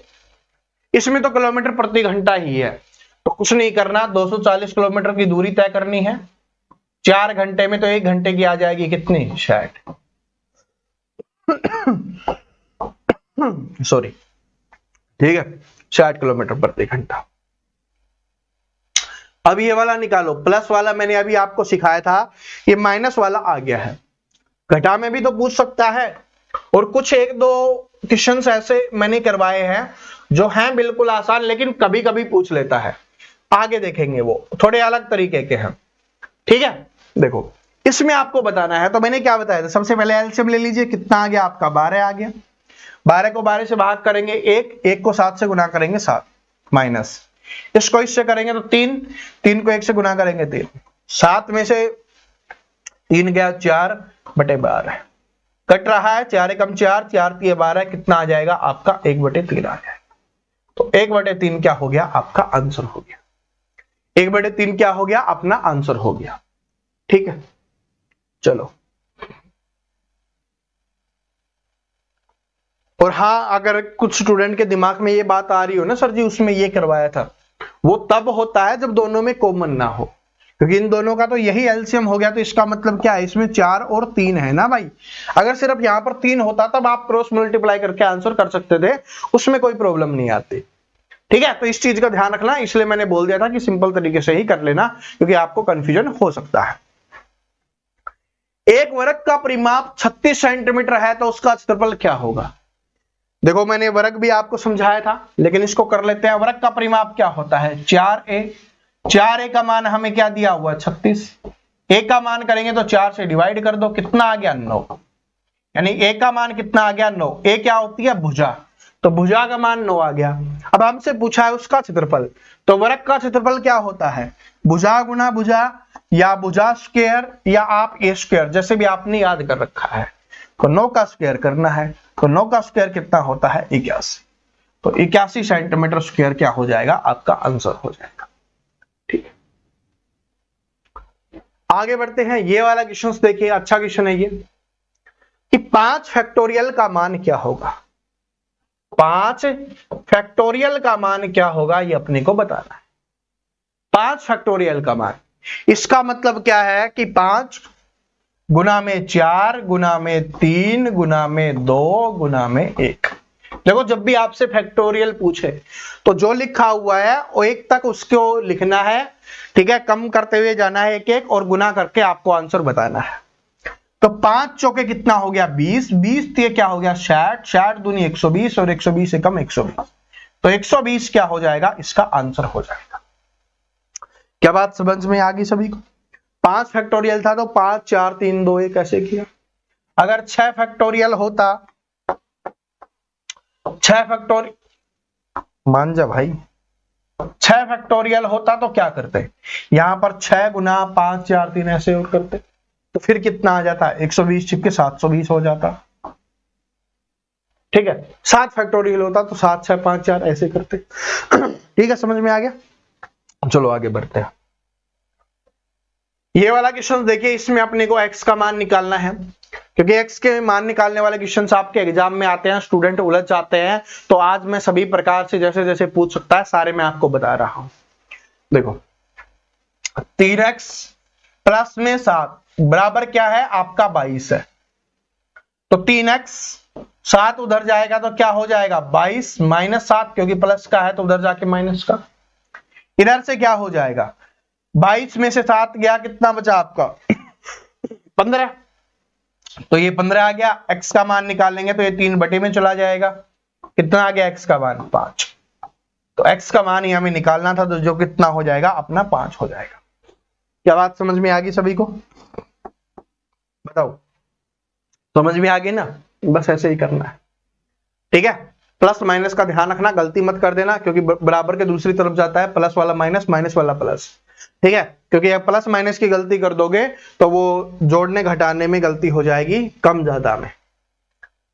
इसमें तो किलोमीटर प्रति घंटा ही है, तो कुछ नहीं करना। 240 किलोमीटर की दूरी तय करनी है 4 घंटे में, तो 1 घंटे की आ जाएगी कितनी? 60। सॉरी, ठीक है, 60 किलोमीटर प्रति घंटा। अब ये वाला निकालो, प्लस वाला मैंने अभी आपको सिखाया था, ये माइनस वाला आ गया है। घटा में भी तो पूछ सकता है, और कुछ 1-2 क्वेश्चंस ऐसे मैंने करवाए हैं जो हैं बिल्कुल आसान, लेकिन कभी कभी पूछ लेता है। आगे देखेंगे, वो थोड़े अलग तरीके के हैं। ठीक है, देखो इसमें आपको बताना है। तो मैंने क्या बताया था, सबसे पहले एलसीएम ले लीजिए, कितना आ गया आपका 12 आ गया। 12 को 12 से भाग करेंगे 1 को 7 से गुना करेंगे 7 माइनस, इसको इससे करेंगे तो 3 को 1 से गुना करेंगे 3, 7 में से 3 गया 4/12 कट रहा है, 4 एकम 4, 4 तिये 12, कितना आ जाएगा आपका 1/3 आ जाएगा। तो 1/3 क्या हो गया आपका आंसर हो गया, 1/3 क्या हो गया अपना आंसर हो गया। ठीक है, चलो। और हाँ, अगर कुछ स्टूडेंट के दिमाग में ये बात आ रही हो ना, सर जी उसमें ये करवाया था, वो तब होता है जब दोनों में कॉमन ना हो, क्योंकि इन दोनों का तो यही एलसीएम हो गया। तो इसका मतलब क्या है, इसमें 4 और 3 है ना भाई। अगर सिर्फ यहां पर 3 होता तब आप क्रॉस मल्टीप्लाई करके आंसर कर सकते थे, उसमें कोई प्रॉब्लम नहीं आती। ठीक है, तो इस चीज का ध्यान रखना, इसलिए मैंने बोल दिया था कि सिंपल तरीके से ही कर लेना, क्योंकि आपको कंफ्यूजन हो सकता है। एक वर्ग का परिमाप 36 सेंटीमीटर है, तो उसका क्षेत्रफल क्या होगा। देखो मैंने वर्ग भी आपको समझाया था, लेकिन इसको कर लेते हैं। वर्ग का परिमाप क्या होता है 4a, 4a का मान हमें क्या दिया हुआ 36, a का मान करेंगे तो 4 से डिवाइड कर दो, कितना आ गया 9, यानी a का मान कितना आ गया 9। a क्या होती है भुजा, तो भुजा का मान 9 आ गया। अब हमसे पूछा है उसका क्षेत्रफल, तो वर्ग का क्षेत्रफल क्या होता है भुजा गुना भुजा, या भुजा स्क्वायर, या आप a स्क्वायर, जैसे भी आपने याद कर रखा है। तो 9 का स्क्वायर करना है, तो 9 का स्क्वायर कितना होता है 81, तो 81 सेंटीमीटर स्क्वायर क्या हो जाएगा आपका आंसर हो जाएगा। ठीक है, आगे बढ़ते हैं। ये वाला क्वेश्चन देखिए, अच्छा क्वेश्चन है ये, कि 5 फैक्टोरियल का मान क्या होगा। 5 फैक्टोरियल का मान क्या होगा ये अपने को बताना है। 5 फैक्टोरियल का मान, इसका मतलब क्या है कि 5 गुना में 4 गुना में 3 गुना में 2 गुना में 1। देखो जब भी आपसे फैक्टोरियल पूछे तो जो लिखा हुआ है वो 1 तक उसको लिखना है। ठीक है, कम करते हुए जाना है 1 1 और गुना करके आपको आंसर बताना है। तो 5 चौके कितना हो गया 20, 20 ये क्या हो गया 60, 60 दूनी 120 और 120 से कम 120, तो 120 क्या हो जाएगा इसका आंसर हो जाएगा। क्या बात समझ में आ गई सभी को। 5 फैक्टोरियल था तो 5 4 3 2 1 ऐसे किया। अगर 6 फैक्टोरियल होता, 6 फैक्टोरियल मान जा भाई, 6 फैक्टोरियल होता तो क्या करते, यहां पर 6 गुना 5 4 3 ऐसे और करते, तो फिर कितना आ जाता 120 छिपके 720 हो जाता। ठीक है, 7 फैक्टोरियल होता तो 7 6 5 4 ऐसे करते। ठीक है, समझ में आ गया। चलो आगे बढ़ते हैं। ये वाला क्वेश्चन देखिए, इसमें अपने को x का मान निकालना है, क्योंकि x के मान निकालने वाले क्वेश्चंस आपके एग्जाम में आते हैं, स्टूडेंट उलझ जाते हैं। तो आज मैं सभी प्रकार से जैसे जैसे पूछ सकता है सारे मैं आपको बता रहा हूं। देखो 3x प्लस में 7 बराबर क्या है आपका 22 है, तो 3x 7 उधर जाएगा तो क्या हो जाएगा 22 माइनस 7, क्योंकि प्लस का है तो उधर जाके माइनस का, इधर से क्या हो जाएगा 22 में से 7 गया, कितना बचा आपका 15, तो ये 15 आ गया। x का मान निकालेंगे तो ये 3/में चला जाएगा, कितना आ गया x का मान 5, तो x का मान ही हमें निकालना था, तो जो कितना हो जाएगा अपना 5 हो जाएगा। क्या बात समझ में आ गई सभी को, बताओ समझ में आ गई ना। बस ऐसे ही करना है। ठीक है, प्लस माइनस का ध्यान रखना, गलती मत कर देना, क्योंकि बराबर के दूसरी तरफ जाता है प्लस वाला माइनस, माइनस वाला प्लस। ठीक है, क्योंकि प्लस माइनस की गलती कर दोगे तो वो जोड़ने घटाने में गलती हो जाएगी कम ज्यादा में।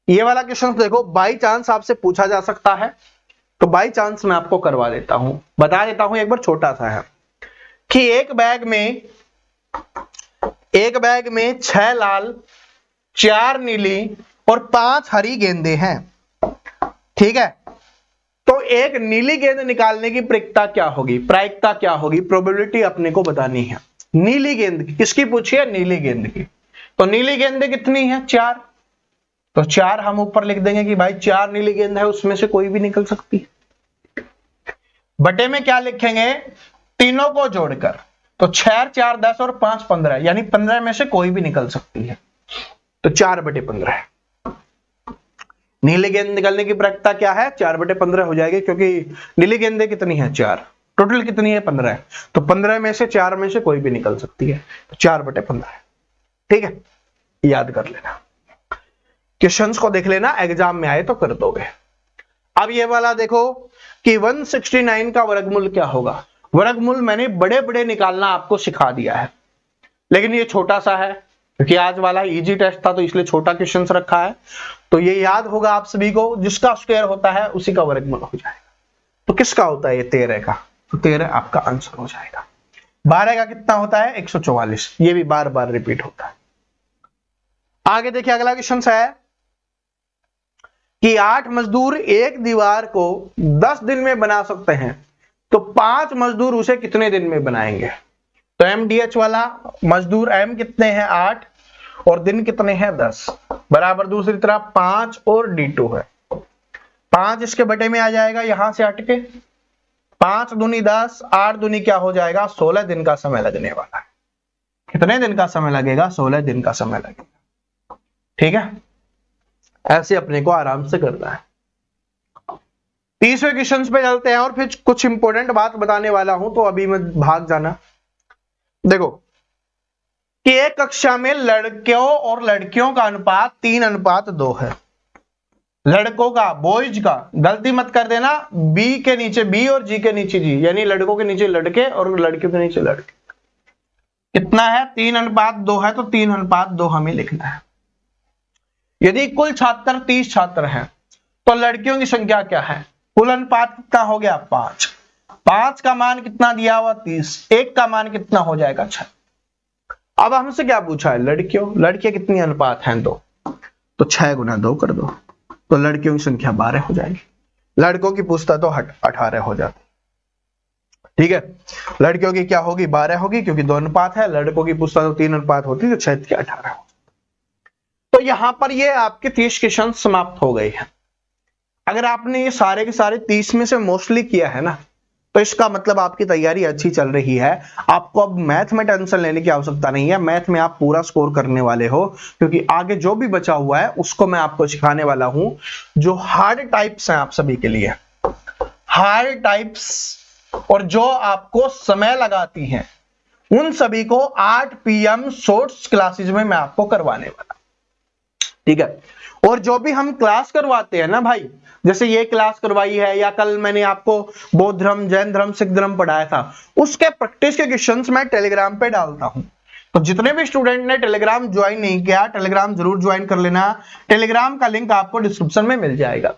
ये वाला क्वेश्चन देखो, बाई चांस आपसे पूछा जा सकता है, तो बाई चांस मैं आपको करवा देता हूं, बता देता हूं एक बार, छोटा सा है कि एक बैग में 6 लाल 4 नीली और 5 हरी गेंदें हैं। ठीक है, तो एक नीली गेंद निकालने की प्रायिकता क्या होगी, प्रायिकता क्या होगी, प्रोबेबिलिटी अपने को बतानी है। नीली गेंद की, किसकी पूछी है नीली गेंद की, तो नीली गेंदें कितनी है 4, तो 4 हम ऊपर लिख देंगे कि भाई 4 नीली गेंद है, उसमें से कोई भी निकल सकती है। बटे में क्या लिखेंगे तीनों को जोड़कर, तो 6 4 10 और 5 15, यानी 15 में से कोई भी निकल सकती है, तो 4/15 है। नीली गेंद निकलने की प्रायिकता क्या है 4/15 हो जाएगी, क्योंकि नीली गेंदें कितनी है 4, टोटल कितनी है 15 है, तो 15 में से 4 में से कोई भी निकल सकती है, तो 4/15 है। ठीक है, याद कर लेना, क्वेश्चंस को देख लेना, एग्जाम में आए तो कर दोगे। अब ये वाला देखो कि 169 का वर्गमूल क्या होगा। वर्गमूल मैंने बड़े बड़े निकालना आपको सिखा दिया है, लेकिन ये छोटा सा है क्योंकि आज वाला इजी टेस्ट था तो इसलिए छोटा क्वेश्चन रखा है। तो ये याद होगा आप सभी को, जिसका स्क्वायर होता है उसी का वर्गमूल हो जाएगा। तो किसका होता है ये 13 का, तो 13 आपका आंसर हो जाएगा। 12 का कितना होता है 144, ये भी बार बार रिपीट होता है। आगे देखिए अगला क्वेश्चन है कि 8 मजदूर एक दीवार को 10 दिन में बना सकते हैं, तो 5 मजदूर उसे कितने दिन में बनाएंगे। तो MDH वाला मजदूर M कितने हैं 8 और दिन कितने हैं 10, बराबर दूसरी तरफ 5 और D2 है। 5 इसके बटे में आ जाएगा यहां से हट के, 5 दूनी 10, 8 दूनी क्या हो जाएगा 16 दिन का समय लगने वाला है। कितने दिन का समय लगेगा 16 दिन का समय लगेगा। ठीक है, ऐसे अपने को आराम से करना है। 30वें क्वेश्चन पे चलते हैं और फिर कुछ इंपॉर्टेंट बात बताने वाला हूं, तो अभी मत भाग जाना। देखो कि एक कक्षा में लड़कों और लड़कियों का अनुपात 3:2 है। लड़कों का, बॉयज का, गलती मत कर देना, बी के नीचे बी और जी के नीचे जी, यानी लड़कों के नीचे लड़के और लड़कियों के नीचे लड़के। कितना है 3:2 है, तो 3:2 हमें लिखना है। यदि कुल छात्र 30 छात्र हैं तो लड़कियों की संख्या क्या है, कुल अनुपात कितना हो गया 5। 5 का मान कितना दिया हुआ 30, 1 का मान कितना हो जाएगा 6। अब हमसे क्या पूछा है लड़कियों, लड़कियां कितनी अनुपात हैं 2, तो 6 गुना 2 कर दो, तो लड़कियों की संख्या 12 हो जाएगी। लड़कों की पूछता तो 18 हो जाती। ठीक है, लड़कियों की क्या होगी 12 होगी क्योंकि 2 अनुपात है, लड़कों की पूछता तो 3 अनुपात होती, तो 6 के 18 हो। तो यहां पर ये आपके 30 क्वेश्चन समाप्त हो गए हैं। अगर आपने ये सारे के सारे 30 में से मोस्टली किया है ना, तो इसका मतलब आपकी तैयारी अच्छी चल रही है। आपको अब मैथ में टेंशन लेने की आवश्यकता नहीं है, मैथ में आप पूरा स्कोर करने वाले हो, क्योंकि आगे जो भी बचा हुआ है उसको मैं आपको सिखाने वाला हूं। जो हार्ड टाइप्स हैं आप सभी के लिए, हार्ड टाइप्स और जो आपको समय लगाती हैं, उन सभी को 8 PM शॉर्ट्स क्लासेज में मैं आपको करवाने वाला। ठीक है, और जो भी हम क्लास करवाते हैं ना भाई, जैसे ये क्लास करवाई है या कल मैंने आपको बौद्ध धर्म, जैन धर्म, सिख धर्म पढ़ाया था, उसके प्रैक्टिस के क्वेश्चंस मैं टेलीग्राम पे डालता हूं। तो जितने भी स्टूडेंट ने टेलीग्राम ज्वाइन नहीं किया, टेलीग्राम जरूर ज्वाइन कर लेना। टेलीग्राम का लिंक आपको डिस्क्रिप्शन में मिल जाएगा।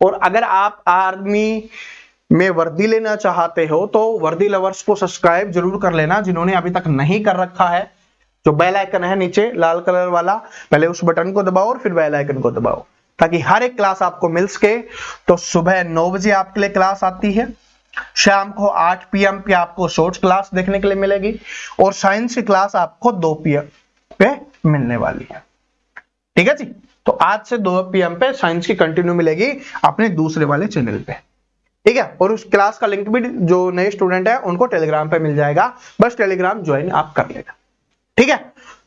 और अगर आप आर्मी में वर्दी लेना चाहते हो तो वर्दी लवर्स को सब्सक्राइब जरूर कर लेना, जिन्होंने अभी तक नहीं कर रखा है। जो बेल आइकन है नीचे लाल कलर वाला, पहले उस बटन को दबाओ और फिर बेल आइकन को दबाओ, ताकि हर एक क्लास आपको मिल सके। तो सुबह 9 बजे आपके लिए क्लास आती है, शाम को 8 PM पे आपको शॉर्ट्स क्लास देखने के लिए मिलेगी, और साइंस की क्लास आपको 2 PM पे मिलने वाली है। ठीक है जी, तो आज से 2 PM पे साइंस की कंटिन्यू मिलेगी अपने दूसरे वाले चैनल पे। ठीक है, और उस क्लास का लिंक भी जो नए स्टूडेंट है उनको टेलीग्राम पे मिल जाएगा, बस टेलीग्राम ज्वाइन आप कर लेना। ठीक है,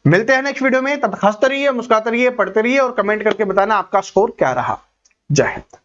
मिलते हैं नेक्स्ट वीडियो में। तब तक हंसते रहिए, मुस्कुराते रहिए, पढ़ते रहिए और कमेंट करके बताना आपका स्कोर क्या रहा। जय हिंद।